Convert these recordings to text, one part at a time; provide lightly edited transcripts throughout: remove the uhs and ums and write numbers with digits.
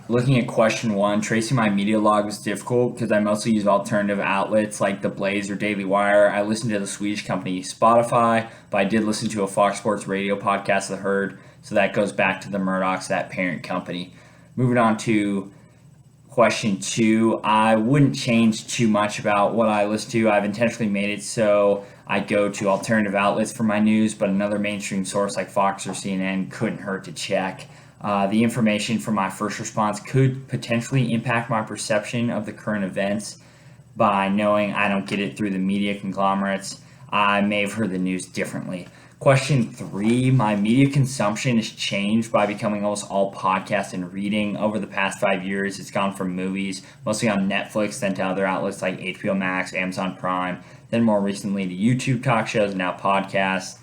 Looking at question one, tracing my media log was difficult because I mostly use alternative outlets like The Blaze or Daily Wire. I listened to the Swedish company Spotify, but I did listen to a Fox Sports radio podcast that I heard, so that goes back to the Murdochs, that parent company. Moving on to question two, I wouldn't change too much about what I listen to. I've intentionally made it so I go to alternative outlets for my news, but another mainstream source like Fox or CNN couldn't hurt to check. The information from my first response could potentially impact my perception of the current events by knowing I don't get it through the media conglomerates. I may have heard the news differently. Question three, my media consumption has changed by becoming almost all podcast and reading over the past 5 years. It's gone from movies, mostly on Netflix, then to other outlets like HBO Max, Amazon Prime, then more recently to YouTube talk shows, and now podcasts.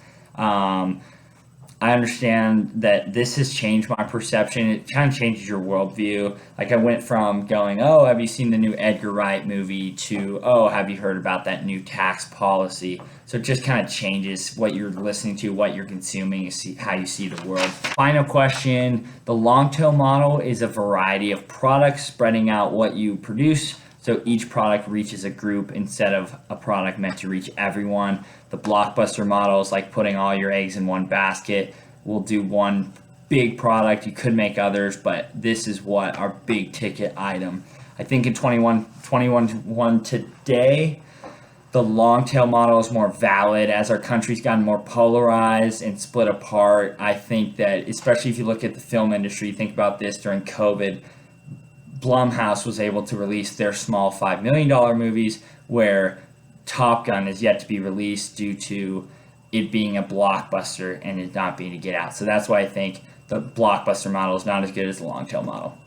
I understand that this has changed my perception. It kind of changes your worldview. Like I went from going, oh, have you seen the new Edgar Wright movie to, oh, have you heard about that new tax policy? So it just kind of changes what you're listening to, what you're consuming, how you see the world. Final question. The long tail model is a variety of products spreading out what you produce, so each product reaches a group instead of a product meant to reach everyone. The blockbuster model is like putting all your eggs in one basket. We'll do one big product. You could make others, but this is what our big ticket item. I think in 21 today, the long tail model is more valid as our country's gotten more polarized and split apart. I think that, especially if you look at the film industry, think about this during COVID. Blumhouse was able to release their small $5 million movies, where Top Gun is yet to be released due to it being a blockbuster and it not being a get out. So that's why I think the blockbuster model is not as good as the long tail model.